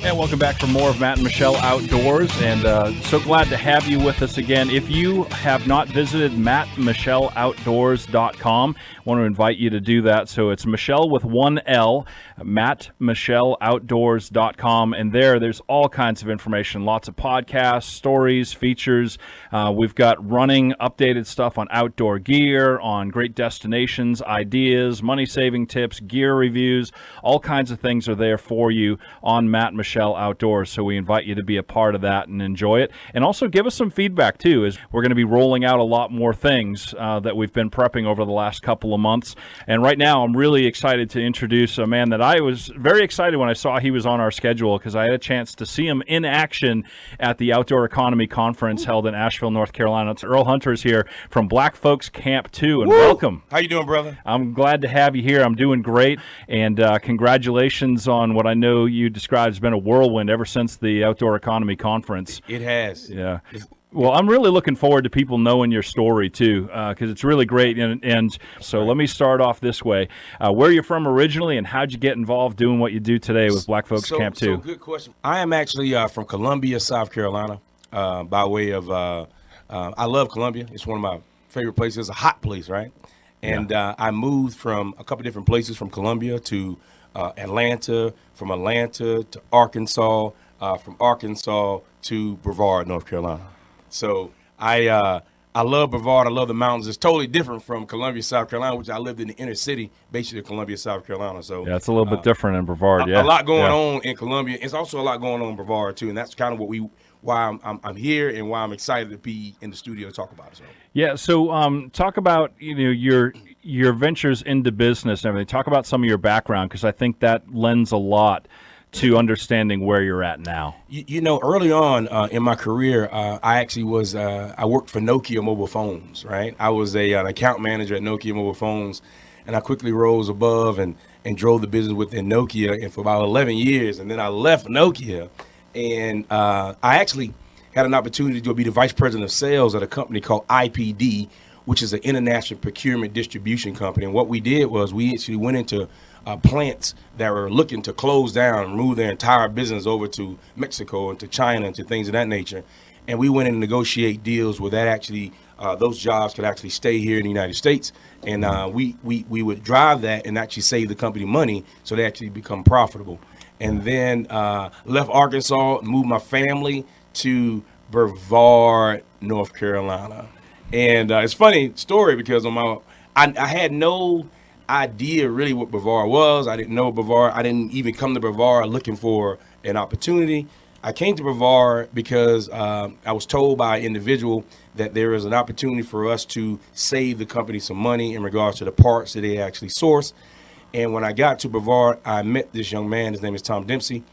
And welcome back for more of Matt and Michele Outdoors, and so glad to have you with us again. If you have not visited mattmicheleoutdoors.com, I want to invite you to do that. So it's Michele with one L, mattmicheleoutdoors.com, and there's all kinds of information, lots of podcasts, stories, features. We've got running, updated stuff on outdoor gear, on great destinations, ideas, money-saving tips, gear reviews, all kinds of things are there for you on Matt Michele Outdoors, so we invite you to be a part of that and enjoy it. And also give us some feedback, too, as we're going to be rolling out a lot more things that we've been prepping over the last couple of months. And right now, I'm really excited to introduce a man that I was very excited when I saw he was on our schedule, because I had a chance to see him in action at the Outdoor Economy Conference held in Asheville, North Carolina. It's Earl Hunter's here from Black Folks Camp 2, and welcome. How you doing, brother? I'm glad to have you here. I'm doing great, and congratulations on what I know you described as been a whirlwind ever since the Outdoor Economy Conference. It has. Yeah. Well, I'm really looking forward to people knowing your story, too, because it's really great. And so let me start off this way. Where are you from originally, and how'd you get involved doing what you do today with Black Folks Camp 2? So good question. I am actually from Columbia, South Carolina, by way of I love Columbia. It's one of my favorite places. It's a hot place, right? And I moved from a couple different places, from Columbia to Atlanta, from Atlanta to Arkansas, from Arkansas to Brevard, North Carolina. So I love Brevard. I love the mountains. It's totally different from Columbia, South Carolina, which I lived in the inner city, basically of Columbia, South Carolina. So yeah, it's a little bit different in Brevard. A lot going on in Columbia. It's also a lot going on in Brevard too, and that's kind of why I'm here and why I'm excited to be in the studio to talk about it. So. Yeah. So talk about your ventures into business and everything. Talk about some of your background, because I think that lends a lot to understanding where you're at now. Early on in my career, I actually was I worked for Nokia Mobile Phones, right? I was an account manager at Nokia Mobile Phones, and I quickly rose above and drove the business within Nokia, and for about 11 years, and then I left Nokia, and I actually had an opportunity to be the vice president of sales at a company called IPD, which is an international procurement distribution company. And what we did was we actually went into plants that were looking to close down and move their entire business over to Mexico and to China and to things of that nature. And we went in and negotiate deals where that actually those jobs could actually stay here in the United States. And we would drive that and actually save the company money so they actually become profitable. And then left Arkansas, moved my family to Brevard, North Carolina. And it's a funny story because I had no idea really what Brevard was. I didn't know Brevard. I didn't even come to Brevard looking for an opportunity. I came to Brevard because I was told by an individual that there is an opportunity for us to save the company some money in regards to the parts that they actually source. And when I got to Brevard, I met this young man. His name is Tom Dempsey.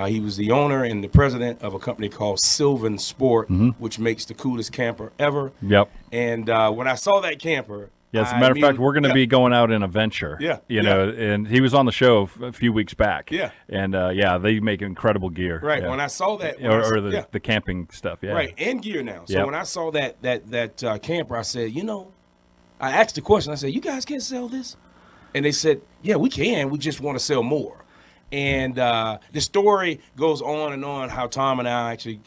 He was the owner and the president of a company called Sylvan Sport, which makes the coolest camper ever. Yep. And when I saw that camper, as a matter of fact, we're going to be going out in a venture. And he was on the show a few weeks back. Yeah. And they make incredible gear. Right. Yeah. When I saw that, the camping stuff. Yeah. Right. And gear now. So when I saw that camper, I said, I asked the question. I said, "You guys can't sell this?" And they said, "Yeah, we can. We just want to sell more." And the story goes on and on how Tom and I actually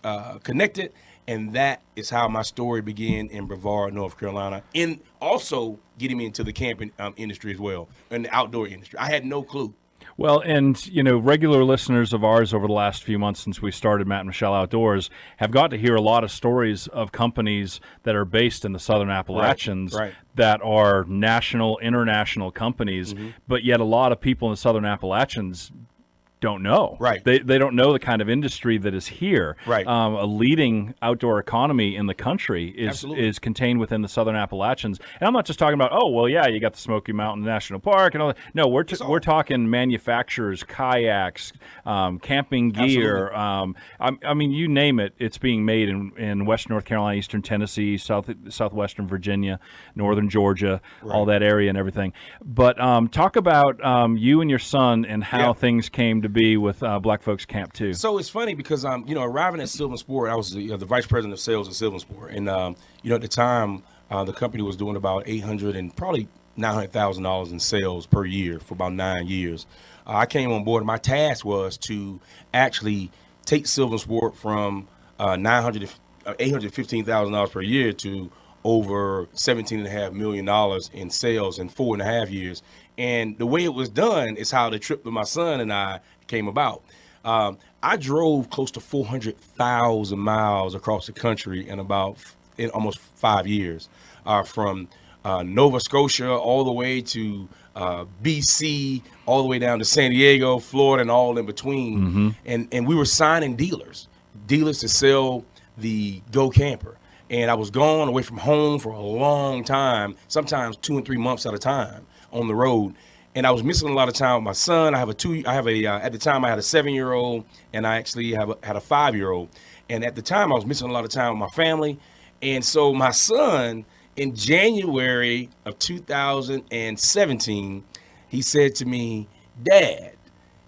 connected. And that is how my story began in Brevard, North Carolina, and also getting me into the camping industry as well, and the outdoor industry. I had no clue. Well, and, regular listeners of ours over the last few months since we started Matt and Michele Outdoors have got to hear a lot of stories of companies that are based in the Southern Appalachians that are national, international companies, but yet a lot of people in the Southern Appalachians don't know. Right. They don't know the kind of industry that is here. Right. A leading outdoor economy in the country is contained within the Southern Appalachians. And I'm not just talking about, you got the Smoky Mountain National Park and all that. No, we're talking manufacturers, kayaks, camping gear. I mean, you name it, it's being made in Western North Carolina, Eastern Tennessee, Southwestern Virginia, Northern Georgia, all that area and everything. But talk about you and your son and how things came to be with Black Folks Camp 2. So it's funny because arriving at Sylvan Sport, I was the vice president of sales at Sylvan Sport, and at the time the company was doing about 800 and probably $900,000 in sales per year for about 9 years. I came on board, and my task was to actually take Sylvan Sport from $815,000 per year to over $17.5 million in sales in 4.5 years. And the way it was done is how the trip with my son and I came about. I drove close to 400,000 miles across the country in almost 5 years, from Nova Scotia all the way to BC, all the way down to San Diego, Florida, and all in between. And we were signing dealers to sell the Go Camper. And I was gone away from home for a long time, sometimes 2 and 3 months at a time on the road. And I was missing a lot of time with my son. At the time I had a 7-year-old, and I actually had a 5-year-old. And at the time I was missing a lot of time with my family. And so my son, in January of 2017, he said to me, "Dad,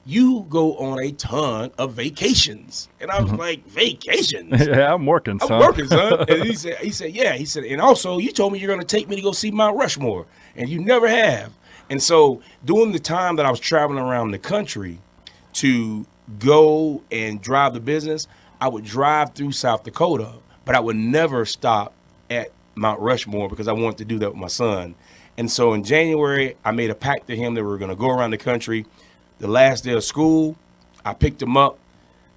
you go on a ton of vacations." And I was like, "Vacations?" Yeah, I'm working, son. I'm working, son. And he said, "Yeah." He said, "And also, you told me you're going to take me to go see Mount Rushmore, and you never have." And so during the time that I was traveling around the country to go and drive the business, I would drive through South Dakota, but I would never stop at Mount Rushmore because I wanted to do that with my son. And so in January, I made a pact to him that we were going to go around the country. The last day of school, I picked him up.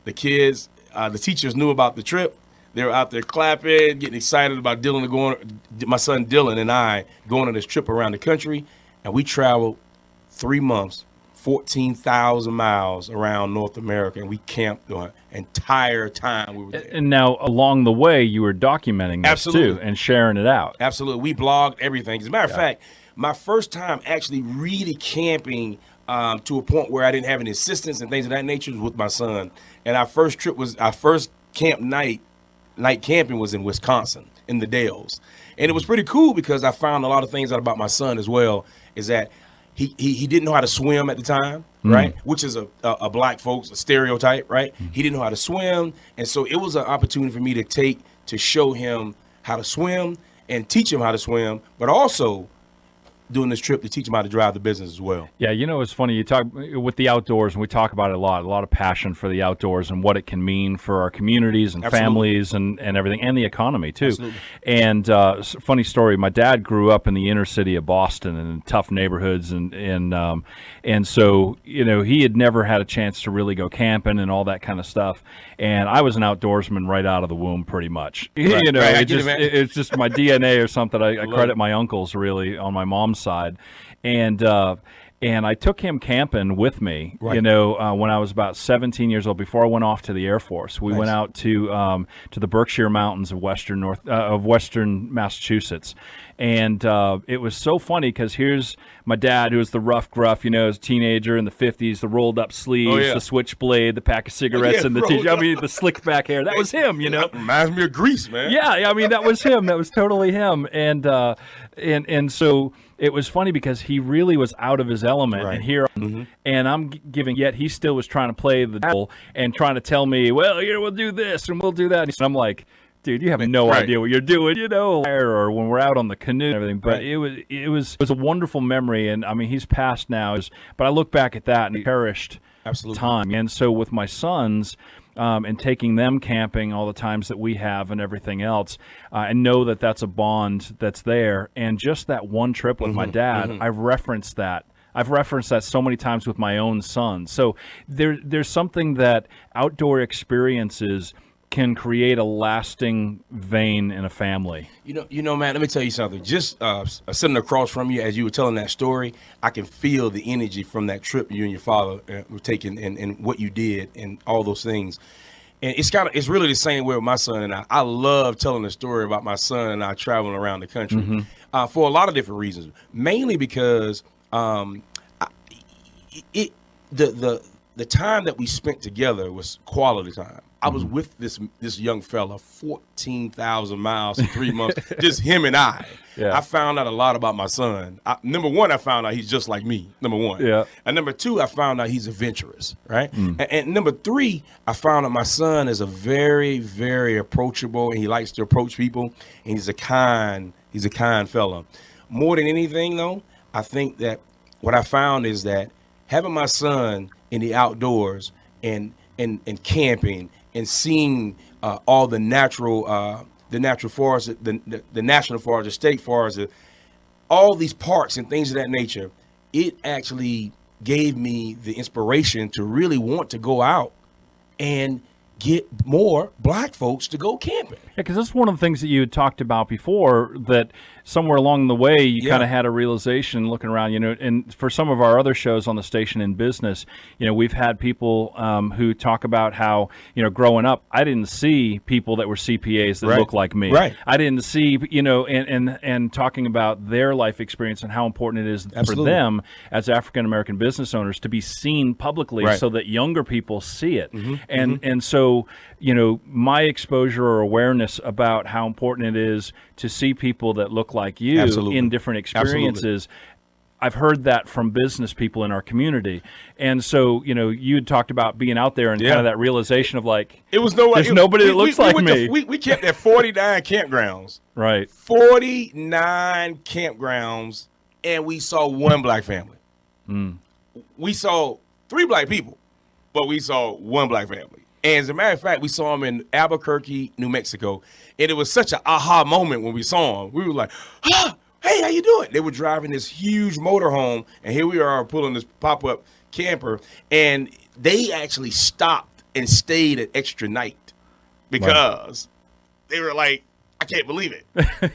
The kids, the teachers knew about the trip. They were out there clapping, getting excited about my son Dylan and I going on this trip around the country. And we traveled 3 months, 14,000 miles around North America, and we camped the entire time we were there. And now, along the way, you were documenting this too and sharing it out. Absolutely. We blogged everything. As a matter of fact, my first time actually really camping to a point where I didn't have any assistants and things of that nature was with my son. And our first camp night camping was in Wisconsin, in the Dells. And it was pretty cool because I found a lot of things out about my son as well, is that he didn't know how to swim at the time, right? Which is a black folks, a stereotype, right? He didn't know how to swim. And so it was an opportunity for me to show him how to swim and teach him how to swim, but also doing this trip to teach him how to drive the business as well. Yeah, it's funny. You talk with the outdoors, and we talk about it a lot of passion for the outdoors and what it can mean for our communities and families and everything, and the economy too. Absolutely. And funny story, my dad grew up in the inner city of Boston and in tough neighborhoods, and so he had never had a chance to really go camping and all that kind of stuff. And I was an outdoorsman right out of the womb, pretty much. Right. It's just my DNA or something. I credit my uncles really on my mom's side, and I took him camping with me. Right. When I was about 17 years old, before I went off to the Air Force. We went out to the Berkshire Mountains of western Massachusetts, and it was so funny because here's my dad, who was the rough gruff, as a teenager in the 50s, the rolled up sleeves, the switchblade, the pack of cigarettes, and the the slicked back hair. That was him, That reminds me of Grease, man. Yeah, that was him. That was totally him, and so it was funny because he really was out of his element, and here, and I'm giving. Yet he still was trying to play the devil and trying to tell me, well, we'll do this and we'll do that. And I'm like, dude, you have no idea what you're doing, or when we're out on the canoe and everything. But it was a wonderful memory, and he's passed now. But I look back at that and cherished time. And so with my sons. And taking them camping all the times that we have and everything else, I know that that's a bond that's there. And just that one trip with my dad, I've referenced that so many times with my own son. So there's something that outdoor experiences can create a lasting vein in a family. Man, let me tell you something. Just sitting across from you as you were telling that story, I can feel the energy from that trip you and your father were taking and what you did and all those things. And it's really the same way with my son and I. I love telling the story about my son and I traveling around the country for a lot of different reasons. Mainly because the time that we spent together was quality time. I was with this young fella 14,000 miles in 3 months, just him and I. Yeah. I found out a lot about my son. Number one, I found out he's just like me, number one. Yeah. And number two, I found out he's adventurous, right? And number three, I found out my son is a very, very approachable, and he likes to approach people, and he's a kind fella. More than anything, though, I think that what I found is that having my son in the outdoors and camping and seeing all the natural forests, the national forests, the state forests, all these parks and things of that nature, it actually gave me the inspiration to really want to go out and get more black folks to go camping. Yeah, because that's one of the things that you had talked about before, that somewhere along the way you kind of had a realization looking around, and for some of our other shows on the station in business, we've had people who talk about how, growing up, I didn't see people that were CPAs that looked like me. Right. I didn't see, and talking about their life experience and how important it is for them as African-American business owners to be seen publicly so that younger people see it. And so, my exposure or awareness about how important it is to see people that look like you in different experiences. I've heard that from business people in our community. And so, you had talked about being out there and kind of that realization of like, there's nobody that looks like me. We kept at 49 campgrounds. Right. 49 campgrounds, and we saw one black family. We saw 3 black people, but we saw one black family. And as a matter of fact, we saw them in Albuquerque, New Mexico. And it was such an aha moment when we saw them. We were like, hey, how you doing? They were driving this huge motorhome, and here we are pulling this pop-up camper. And they actually stopped and stayed an extra night because they were like, I can't believe it,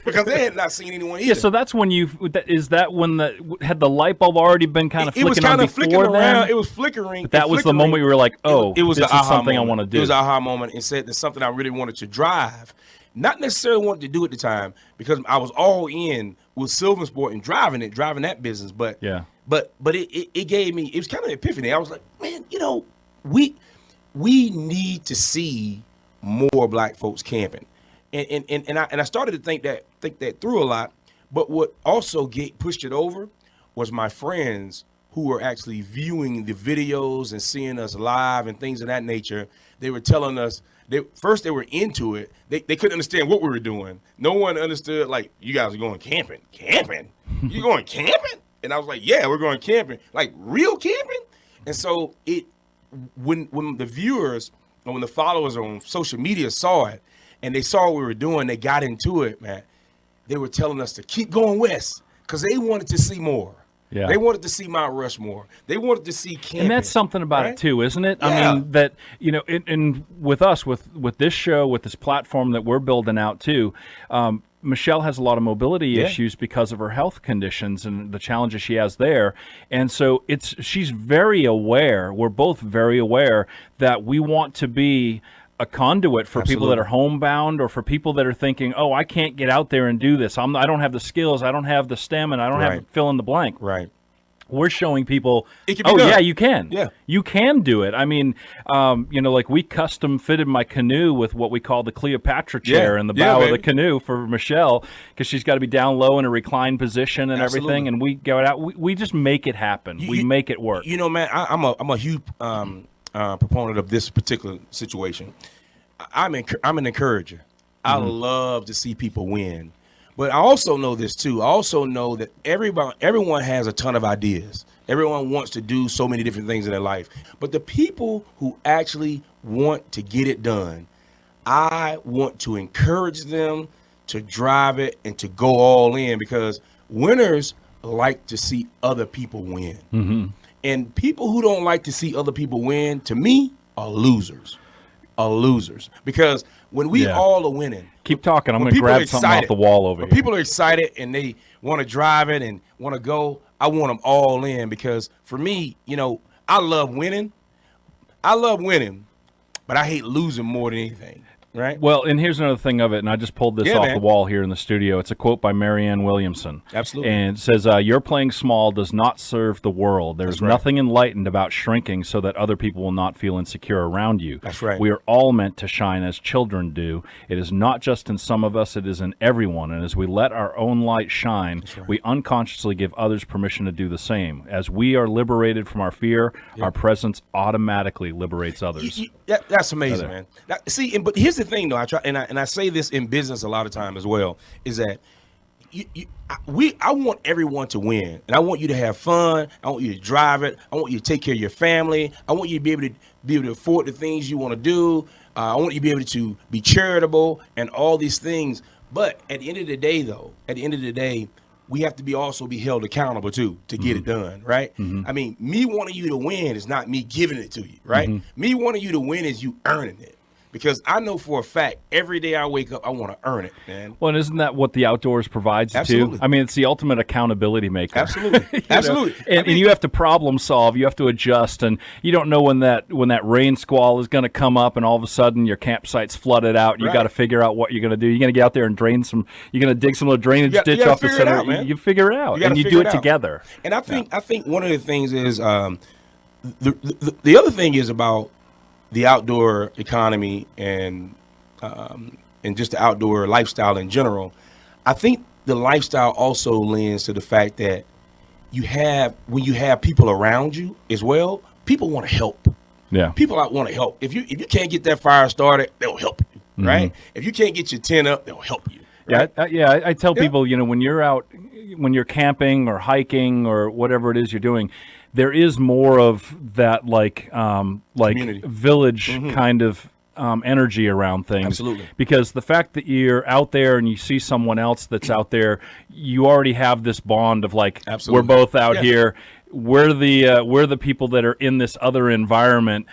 because they had not seen anyone either. Yeah, so that's when is that when had the light bulb already been kind of flicking on before then? It was kind of flickering around. It was flickering. But that was the moment you were like, oh, it was this the is something moment. I want to do. It was an aha moment, and said there's something I really wanted to drive. Not necessarily wanted to do at the time, because I was all in with Sylvan Sport and driving that business. But it gave me, it was kind of an epiphany. I was like, man, we need to see more black folks camping. And I started to think that through a lot. But what also pushed it over was my friends who were actually viewing the videos and seeing us live and things of that nature. They were telling us, they were into it. They couldn't understand what we were doing. No one understood, like, you guys are going camping. Camping? You going camping? And I was like, yeah, we're going camping. Like, real camping? And so when the viewers and when the followers on social media saw it, and they saw what we were doing, they got into it, man. They were telling us to keep going west because they wanted to see more. Yeah. They wanted to see Mount Rushmore. They wanted to see camping. And that's something about it too, isn't it? Yeah. I mean, that, and with us, with this show, with this platform that we're building out too, Michele has a lot of mobility issues because of her health conditions and the challenges she has there. And so she's very aware, we're both very aware that we want to be a conduit for people that are homebound, or for people that are thinking, oh, I can't get out there and do this. I don't have the skills. I don't have the stamina. I don't have fill in the blank. Right. We're showing people, done. Yeah, you can. Yeah. You can do it. I mean, like we custom fitted my canoe with what we call the Cleopatra chair in the bow of the canoe for Michele, because she's got to be down low in a reclined position and everything. And we go out, we just make it happen. We make it work. Man, I'm a huge proponent of this particular situation. I'm an encourager. I love to see people win, but I also know this too. I also know that everyone has a ton of ideas. Everyone wants to do so many different things in their life, but the people who actually want to get it done, I want to encourage them to drive it and to go all in, because winners like to see other people win. Mm-hmm. And people who don't like to see other people win, to me, are losers. Because when we all are winning. Keep talking. I'm going to grab something off the wall over here. People are excited and they want to drive it and want to go. I want them all in, because for me, I love winning. But I hate losing more than anything. Right. Well, and here's another thing of it, and I just pulled this off the wall here in the studio. It's a quote by Marianne Williamson. Absolutely. And it says, your playing small does not serve the world. There's nothing enlightened about shrinking so that other people will not feel insecure around you. That's right. We are all meant to shine as children do. It is not just in some of us, it is in everyone. And as we let our own light shine, we unconsciously give others permission to do the same. As we are liberated from our fear, our presence automatically liberates others. That's amazing, man. Now, see, but here's the thing, though. I say this in business a lot of time as well, is that I want everyone to win, and I want you to have fun. I want you to drive it. I want you to take care of your family. I want you to be able to afford the things you want to do. I want you to be able to be charitable and all these things. But at the end of the day, we have to be held accountable too to get it done, right? I mean, me wanting you to win is not me giving it to you, right? Me wanting you to win is you earning it. Because I know for a fact, every day I wake up, I want to earn it, man. Well, and isn't that what the outdoors provides you Absolutely. too? I mean, it's the ultimate accountability maker. Absolutely. Absolutely. And you have to problem solve. You have to adjust, and you don't know when that rain squall is going to come up, and all of a sudden your campsite's flooded out. And you got to figure out what you're going to do. You're going to get out there and drain some. You're going to dig some little drainage ditch off the center. You figure it out, and you do it together. And I think one of the things is the other thing is about the outdoor economy and just the outdoor lifestyle in general. I think the lifestyle also lends to the fact that when you have people around you as well, people want to help. Yeah. People want to help. If you can't get that fire started, they'll help you, right? If you can't get your tent up, they'll help you. Right? I tell people, when you're out, when you're camping or hiking or whatever it is you're doing, there is more of that like village kind of energy around things. Absolutely. Because the fact that you're out there and you see someone else that's out there, you already have this bond of like, we're both out here. We're the people that are in this other environment.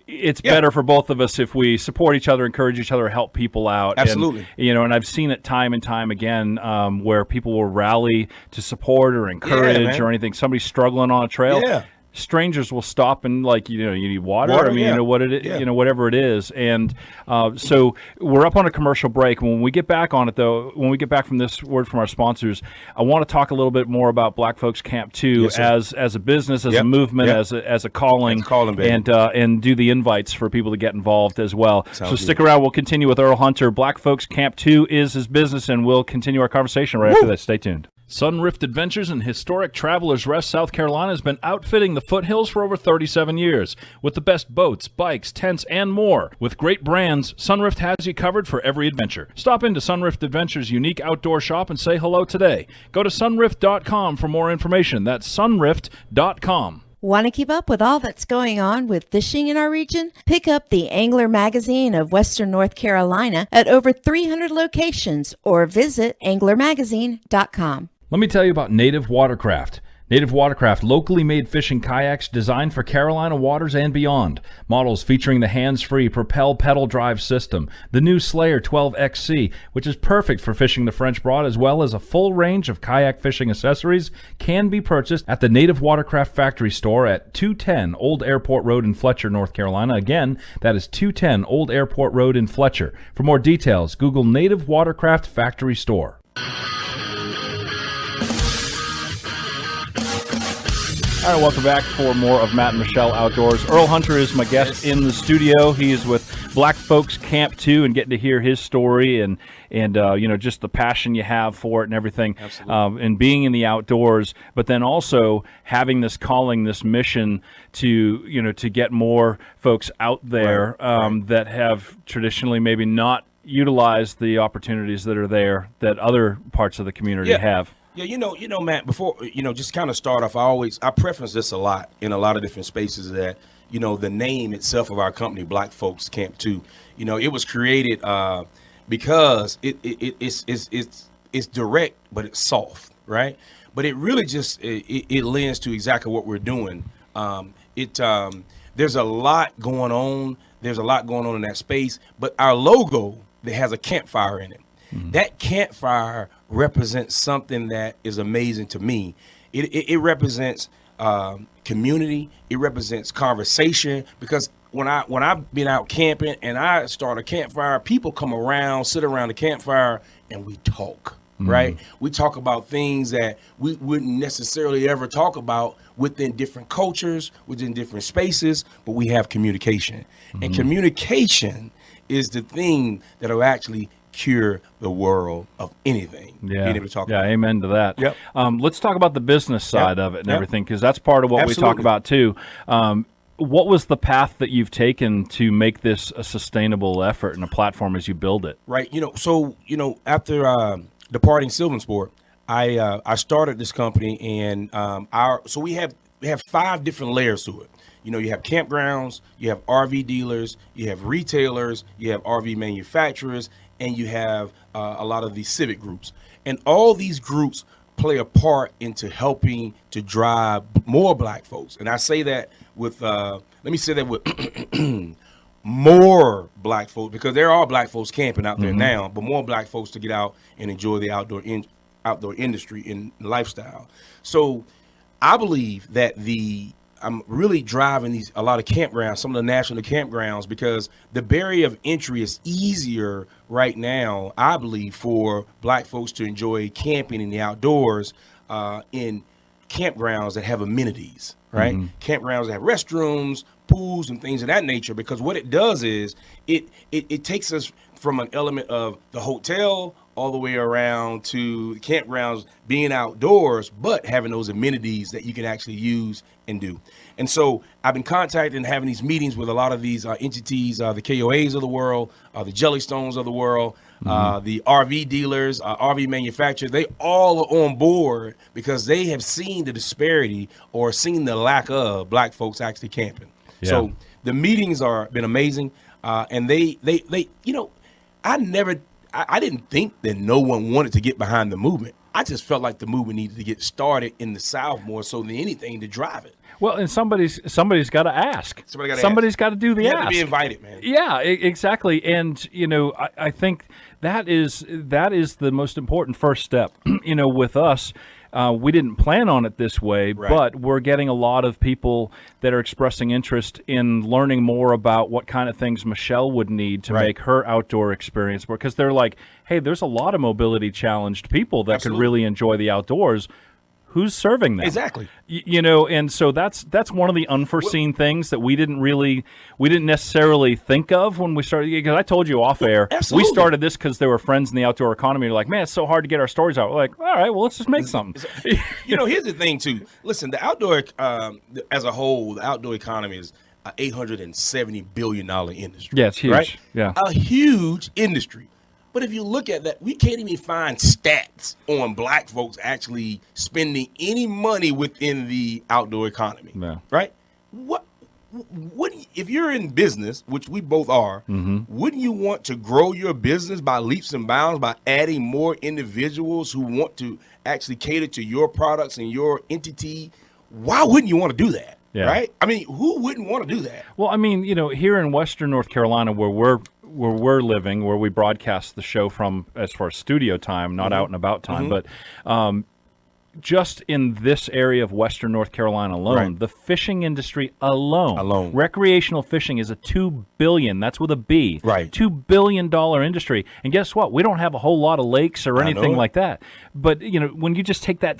It's better for both of us if we support each other, encourage each other, help people out. Absolutely. And I've seen it time and time again where people will rally to support or encourage or anything. Somebody's struggling on a trail. Yeah. Strangers will stop and you need water. I mean, whatever it is. And so we're up on a commercial break. When we get back on it, though, when we get back from this word from our sponsors, I want to talk a little bit more about Black Folks Camp 2 as a business, as a movement, as a calling, and do the invites for people to get involved as well. So stick around. We'll continue with Earl Hunter. Black Folks Camp 2 is his business, and we'll continue our conversation right after that. Stay tuned. Sunrift Adventures in historic Travelers Rest, South Carolina has been outfitting the foothills for over 37 years with the best boats, bikes, tents, and more. With great brands, Sunrift has you covered for every adventure. Stop into Sunrift Adventures' unique outdoor shop and say hello today. Go to sunrift.com for more information. That's sunrift.com. Want to keep up with all that's going on with fishing in our region? Pick up the Angler Magazine of Western North Carolina at over 300 locations or visit anglermagazine.com. Let me tell you about Native Watercraft. Native Watercraft, locally made fishing kayaks designed for Carolina waters and beyond. Models featuring the hands-free Propel pedal drive system, the new Slayer 12XC, which is perfect for fishing the French Broad, as well as a full range of kayak fishing accessories, can be purchased at the Native Watercraft Factory Store at 210 Old Airport Road in Fletcher, North Carolina. Again, that is 210 Old Airport Road in Fletcher. For more details, Google Native Watercraft Factory Store. All right, welcome back for more of Matt and Michele Outdoors. Earl Hunter is my guest in the studio. He is with Black Folks Camp 2 and getting to hear his story and just the passion you have for it and everything. And being in the outdoors, but then also having this calling, this mission to get more folks out there that have traditionally maybe not utilized the opportunities that are there that other parts of the community have. Yeah, Matt, before, just kind of start off, I preference this a lot in a lot of different spaces that, the name itself of our company, Black Folks Camp 2, it was created because it's direct, but it's soft, right? But it really just, it lends to exactly what we're doing. There's a lot going on. There's a lot going on in that space, but our logo that has a campfire in it. That campfire represents something that is amazing to me. It represents community. It represents conversation, because when I've been out camping and I start a campfire, people come around, sit around the campfire, and we talk. Right? We talk about things that we wouldn't necessarily ever talk about within different cultures, within different spaces, but we have communication. And communication is the thing that will actually cure the world of anything. Yeah, being able to talk about. Amen to that. Yep. Let's talk about the business side of it and everything, because that's part of what we talk about too. What was the path that you've taken to make this a sustainable effort and a platform as you build it? Right. So after departing Sylvan Sport, I started this company, and so we have 5 different layers to it. You know, you have campgrounds, you have RV dealers, you have retailers, you have RV manufacturers, and you have a lot of these civic groups. And all these groups play a part into helping to drive more black folks. And I say that with, let me say that with more black folks, because there are black folks camping out there now, but more black folks to get out and enjoy the outdoor industry and lifestyle. So I believe that I'm really driving a lot of campgrounds, some of the national campgrounds, because the barrier of entry is easier right now, I believe, for black folks to enjoy camping in the outdoors in campgrounds that have amenities, right? Campgrounds that have restrooms, pools, and things of that nature, because what it does is it takes us from an element of the hotel all the way around to campgrounds being outdoors, but having those amenities that you can actually use and do. And so I've been contacting and having these meetings with a lot of these entities, the KOAs of the world, the Jellystones of the world, the RV dealers, RV manufacturers. They all are on board because they have seen the disparity or seen the lack of black folks actually camping. Yeah. So the meetings are been amazing. And they, you know, I didn't think that no one wanted to get behind the movement. I just felt like the movement needed to get started in the South more so than anything to drive it. Well, and somebody's got to ask. Somebody's got to do the ask. You have to be invited, man. Yeah, exactly. And you know, I think that is the most important first step. You know, with us, we didn't plan on it this way, but we're getting a lot of people that are expressing interest in learning more about what kind of things Michele would need to make her outdoor experience, because they're like, hey, there's a lot of mobility challenged people that could really enjoy the outdoors. Who's serving them? Exactly. You know, and so that's one of the unforeseen things that we didn't necessarily think of when we started. Because I told you off air, we started this because there were friends in the outdoor economy who were like, man, it's so hard to get our stories out. We're like, all right, well, let's just make something. You know, here's the thing too. Listen, the outdoor as a whole, the outdoor economy is an $870 billion industry. Yeah, it's huge. Right? Yeah, a huge industry. But if you look at that, we can't even find stats on black folks actually spending any money within the outdoor economy. Yeah. Right? What if you're in business, which we both are, wouldn't you want to grow your business by leaps and bounds by adding more individuals who want to actually cater to your products and your entity? Why wouldn't you want to do that? Yeah. Right? I mean, who wouldn't want to do that? Well, I mean, you know, here in Western North Carolina, where we're living, where we broadcast the show from as far as studio time, not out and about time, but just in this area of Western North Carolina alone, the fishing industry alone, recreational fishing is a $2 billion, that's with a B, $2 billion industry. And guess what? We don't have a whole lot of lakes or anything like that. But, you know, when you just take that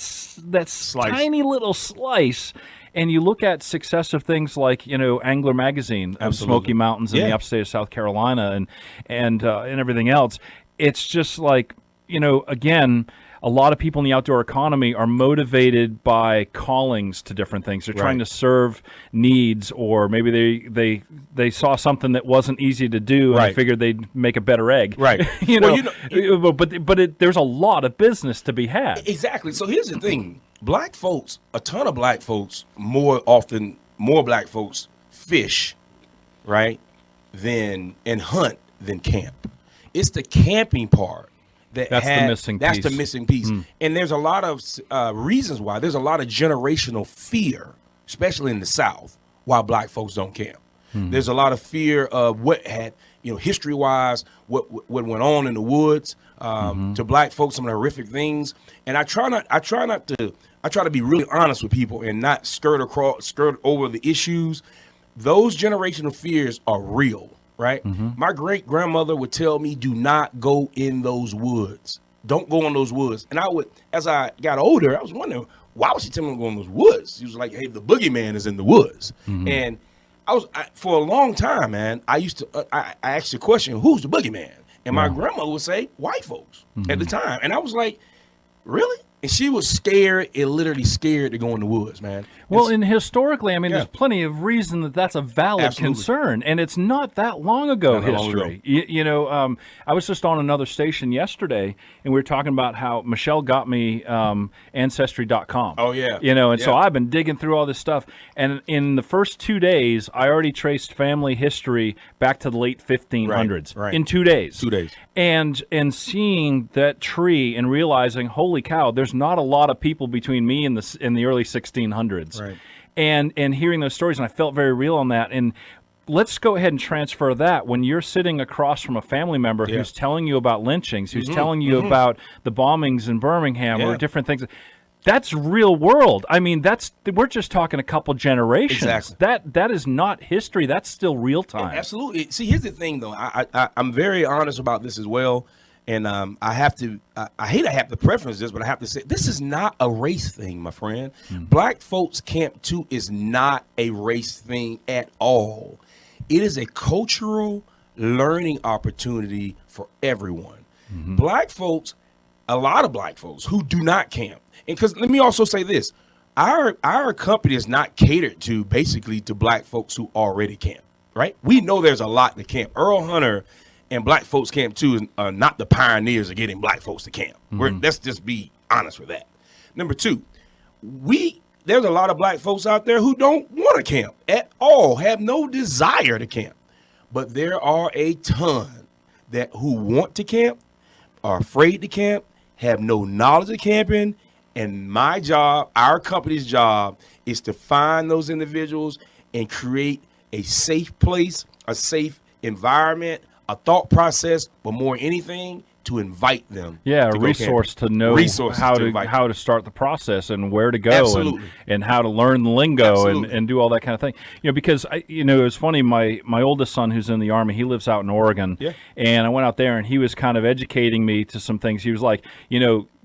tiny little slice, and you look at success of things like, you know, Angler Magazine of Smoky Mountains in the upstate of South Carolina and everything else, it's just like, you know, again, a lot of people in the outdoor economy are motivated by callings to different things. They're trying to serve needs, or maybe they saw something that wasn't easy to do and they figured they'd make a better egg. Right. you know, but there's a lot of business to be had. Exactly. So here's the thing. Black folks, a ton of black folks, more black folks fish, right, and hunt than camp. It's the camping part that's the missing piece. And there's a lot of reasons why. There's a lot of generational fear, especially in the South, why black folks don't camp. There's a lot of fear of what had, you know, history-wise, what went on in the woods to black folks, some of the horrific things. And I try to be really honest with people and not skirt over the issues. Those generational fears are real, right? My great grandmother would tell me, do not go in those woods. Don't go in those woods. And as I got older, I was wondering, why would she tell me to go in those woods? She was like, hey, the boogeyman is in the woods. And for a long time, man, I asked the question, who's the boogeyman? And my grandmother would say, white folks at the time. And I was like, really? And she was scared, literally scared to go in the woods, man. Well, and historically, I mean, Yeah. there's plenty of reason that that's a valid Absolutely. concern, and it's not that long ago Not that long history. ago. I was just on another station yesterday, and we were talking about how Michele got me Ancestry.com. Oh, yeah. And so Yeah. I've been digging through all this stuff, and in the first 2 days, I already traced family history back to the late 1500s. Right. In 2 days. 2 days. And seeing that tree and realizing, holy cow, there's not a lot of people between me and the early 1600s. Right. And hearing those stories, and I felt very real on that. And let's go ahead and transfer that when you're sitting across from a family member who's telling you about lynchings, who's telling you about the bombings in Birmingham or different things. That's real world. I mean, we're just talking a couple generations. Exactly. That is not history. That's still real time. Absolutely. See, here's the thing, though. I'm very honest about this as well, and I have to. I hate I have to preference this, but I have to say this is not a race thing, my friend. Black Folks Camp 2 is not a race thing at all. It is a cultural learning opportunity for everyone. Black folks, a lot of black folks who do not camp. And because let me also say this, our company is not catered to basically to black folks who already camp, right? We know there's a lot to camp. Earl Hunter and Black Folks Camp 2 are not the pioneers of getting black folks to camp. Let's just be honest with that. Number two, there's a lot of black folks out there who don't want to camp at all, have no desire to camp. But there are a ton who want to camp, are afraid to camp, have no knowledge of camping. And my job, our company's job, is to find those individuals and create a safe place, a safe environment, a thought process, but more anything, to invite them. Yeah, to a go resource camping. to know Resources to invite how to start the process and where to go Absolutely. and how to learn the lingo Absolutely. and do all that kind of thing. Because it was funny. My oldest son, who's in the Army, he lives out in Oregon. Yeah. And I went out there and he was kind of educating me to some things. He was like,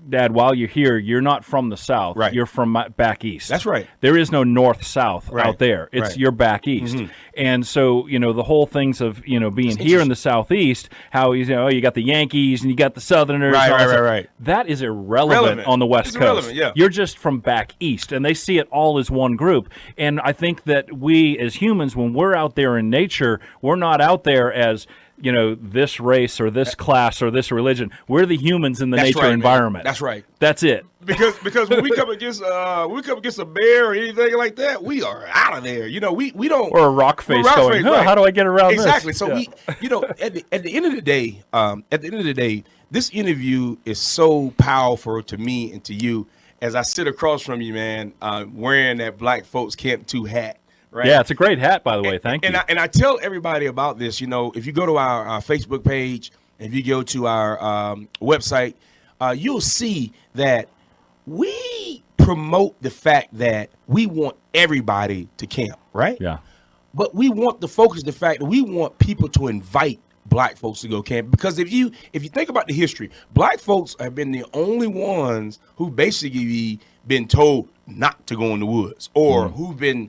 Dad, while you're here, you're not from the South. Right. You're from back east. That's right. There is no north-south Right. out there. It's Right. you're back east. And so, the whole things of, being here in the Southeast, how, you got the Yankees and you got the Southerners. Right, and all right, that stuff. right, right. That is irrelevant Relevant. on the West It's Coast. irrelevant, yeah. You're just from back east, and they see it all as one group. And I think that we, as humans, when we're out there in nature, we're not out there as this race or this class or this religion. We're the humans in the That's nature right, man. environment. That's right. That's it. Because when we come against a bear or anything like that, we are out of there. We don't. Or a rock face We're going, right. how do I get around exactly. this? So Yeah. at the end of the day, this interview is so powerful to me and to you as I sit across from you, man, wearing that Black Folks Camp 2 hat. Right? Yeah, it's a great hat, by the way. Thank you. And I tell everybody about this. If you go to our Facebook page, if you go to our website, you'll see that we promote the fact that we want everybody to camp, right? Yeah. But we want to focus the fact that we want people to invite black folks to go camp. Because if you think about the history, black folks have been the only ones who basically been told not to go in the woods, or who've been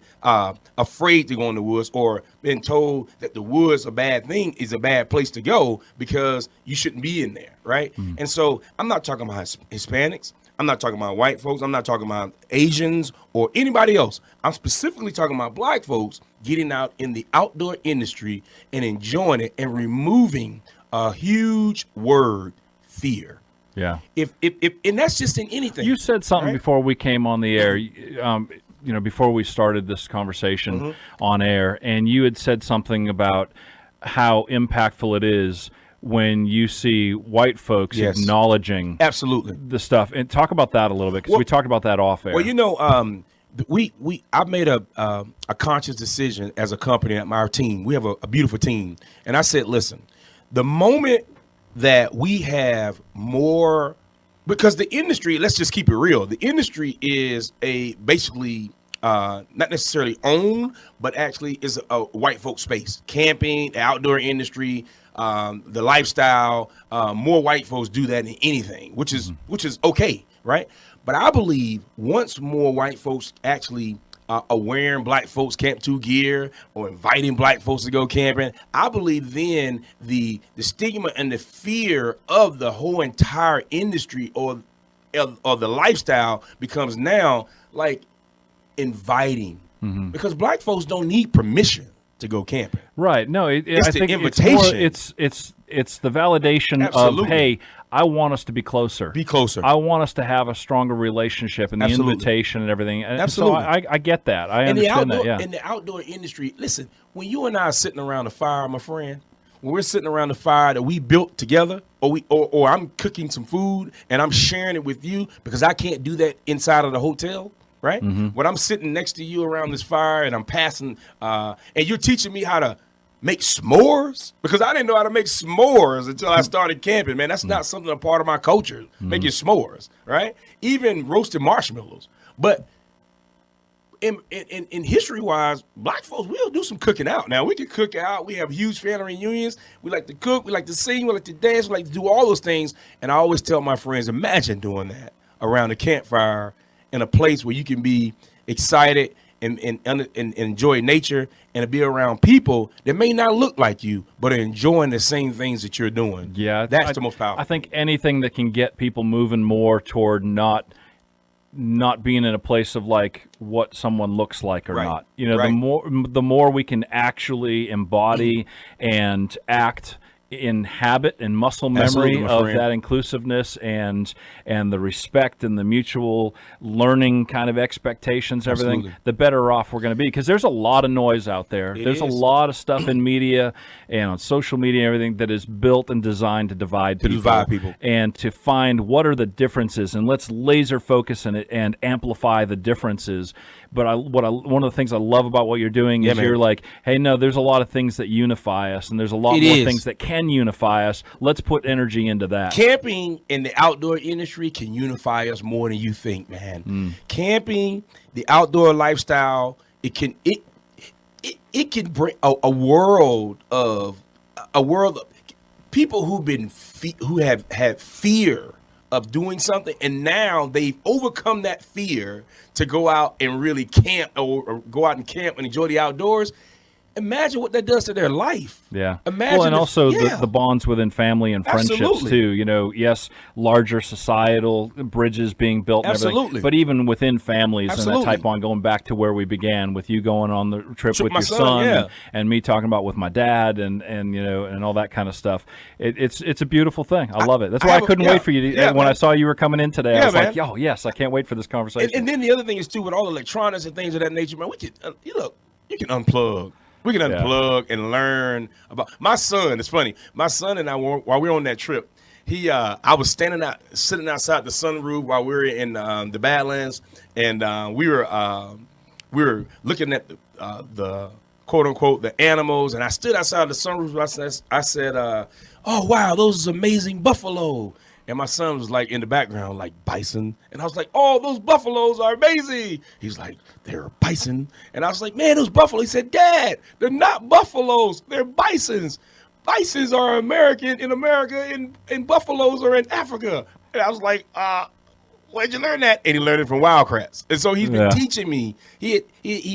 afraid to go in the woods, or been told that the woods a bad thing, is a bad place to go because you shouldn't be in there, right? And so I'm not talking about Hispanics. I'm not talking about white folks. I'm not talking about Asians or anybody else. I'm specifically talking about black folks getting out in the outdoor industry and enjoying it and removing a huge word, fear. Yeah. If and that's just in anything. You said something right? before we came on the air, before we started this conversation on air, and you had said something about how impactful it is when you see white folks acknowledging Absolutely the stuff. And talk about that a little bit, because we talked about that off air. Well, I've made a conscious decision as a company at our team. We have a beautiful team, and I said, listen, the moment that we have more, because the industry, let's just keep it real. The industry is basically not necessarily owned, but actually is a white folk space. Camping, the outdoor industry, the lifestyle, more white folks do that than anything, which is okay, right? But I believe once more white folks actually are wearing Black Folks Camp 2 gear or inviting black folks to go camping, I believe then the stigma and the fear of the whole entire industry or of the lifestyle becomes now like inviting, because black folks don't need permission to go camping. Right. No, It's I the think invitation. It's the validation Absolutely. of, hey, I want us to be closer. Be closer. I want us to have a stronger relationship, and the Absolutely. invitation and everything. And Absolutely. So I get that. I In the understand outdoor, that. Yeah. in the outdoor industry, listen, when you and I are sitting around the fire, my friend, when we're sitting around the fire that we built together, or I'm cooking some food and I'm sharing it with you, because I can't do that inside of the hotel, right? When I'm sitting next to you around this fire and I'm passing, and you're teaching me how to make s'mores, because I didn't know how to make s'mores until I started camping, man. That's not something a part of my culture, making s'mores, right? Even roasted marshmallows. But in history-wise, black folks, we'll do some cooking out. Now, we can cook out. We have huge family reunions. We like to cook. We like to sing. We like to dance. We like to do all those things. And I always tell my friends, imagine doing that around a campfire in a place where you can be excited and enjoy nature, and to be around people that may not look like you, but are enjoying the same things that you're doing. Yeah, That's the most powerful. I think anything that can get people moving more toward not being in a place of like what someone looks like or Right. not. You know, Right. the more we can actually embody and act in habit and muscle memory Absolutely, my of friend. that inclusiveness and the respect and the mutual learning kind of expectations, everything, Absolutely. the better off we're going to be, because there's a lot of noise out there. There's a is. lot of stuff in media and on social media and everything that is built and designed to divide people. And to find what are the differences, and let's laser focus in it and amplify the differences. But one of the things I love about what you're doing is man. you're like, hey, no, there's a lot of things that unify us, and there's a lot It more is. things that can unify us. Let's put energy into that. Camping in the outdoor industry can unify us more than you think, man. Camping, the outdoor lifestyle, it can bring a world of people who have had fear of doing something, and now they've overcome that fear to go out and really camp, or go out and camp and enjoy the outdoors. Imagine what that does to their life. Yeah. Imagine well, and also yeah. the bonds within family and friendships Absolutely. too. You know, yes, larger societal bridges being built and everything, Absolutely. but even within families Absolutely. and that type on, going back to where we began with you going on the trip with my your son, son yeah. and me talking about with my dad and you know, and all that kind of stuff. It's a beautiful thing. I love it. That's why I couldn't wait for you to, when man. I saw you were coming in today. I Yeah, was man. like, oh yes, I can't wait for this conversation. And then the other thing is too, with all the electronics and things of that nature, man, we can you can unplug. We can unplug and learn about my son. It's funny. My son and I, while we were on that trip, I was sitting outside the sunroof while we were in the Badlands, and we were looking at the quote unquote the animals, and I stood outside the sunroof. I said, "Oh wow, those are amazing buffalo." And my son was like in the background, like bison. And I was like, "Oh, those buffaloes are amazing." He's like, "They're bison." And I was like, "Man, those buffalo." He said, "Dad, they're not buffaloes. They're bisons. Bisons are American in America, and buffaloes are in Africa." And I was like, "Where'd you learn that?" And he learned it from Wildcrats. And so he's been teaching me. He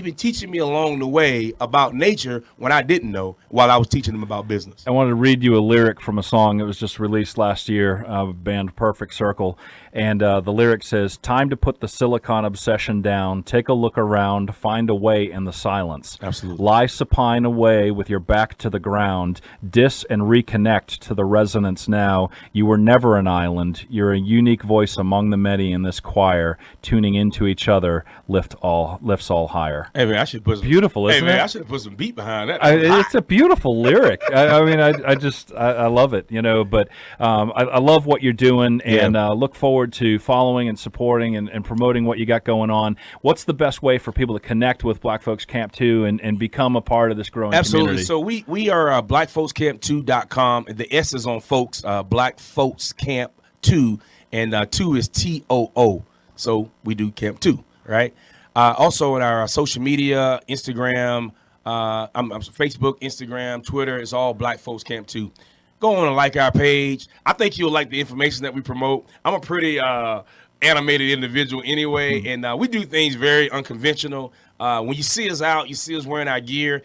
been teaching me along the way about nature when I didn't know, while I was teaching him about business. I wanted to read you a lyric from a song that was just released last year, band Perfect Circle. And the lyric says, "Time to put the silicon obsession down. Take a look around. Find a way in the silence. Absolutely. Lie supine away with your back to the ground. Dis and reconnect to the resonance now. You were never an island. You're a unique voice among the many in this choir. Tuning into each other lifts all higher." Hey man, I should put some, Beautiful, isn't hey man, it? I should have put some beat behind that. It's a beautiful lyric. I mean, I love it, you know, but I love what you're doing, and look forward to following and supporting and promoting what you got going on. What's the best way for people to connect with Black Folks Camp 2 and become a part of this growing Absolutely. community? So we are blackfolkscamp2.com. The S is on folks, Black Folks Camp 2, and 2 is TOO. So we do Camp 2, right? Also in our social media, Instagram, I'm Facebook, Instagram, Twitter, it's all Black Folks Camp 2. Go on and like our page. I think you'll like the information that we promote. I'm a pretty animated individual anyway, and we do things very unconventional. When you see us out, you see us wearing our gear.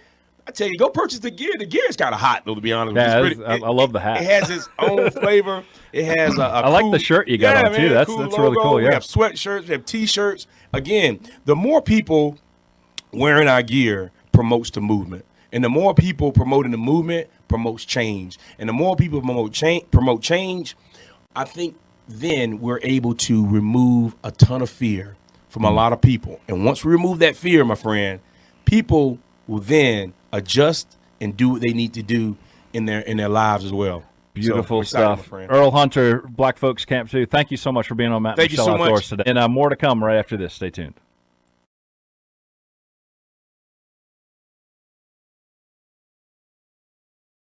I tell you, go purchase the gear. The gear is kind of hot, though, to be honest. Yeah, with you. I love the hat. It has its own flavor. It has I like the shirt you got on, too. That's really cool, yeah. We have sweatshirts. We have T-shirts. Again, the more people wearing our gear promotes the movement. And the more people promoting the movement promotes change. And the more people promote change, I think then we're able to remove a ton of fear from a lot of people. And once we remove that fear, my friend, people will then adjust and do what they need to do in their lives as well. Beautiful stuff. Earl Hunter, Black Folks Camp 2. Thank you so much for being on Matt and Michele Outdoors today. And more to come right after this. Stay tuned.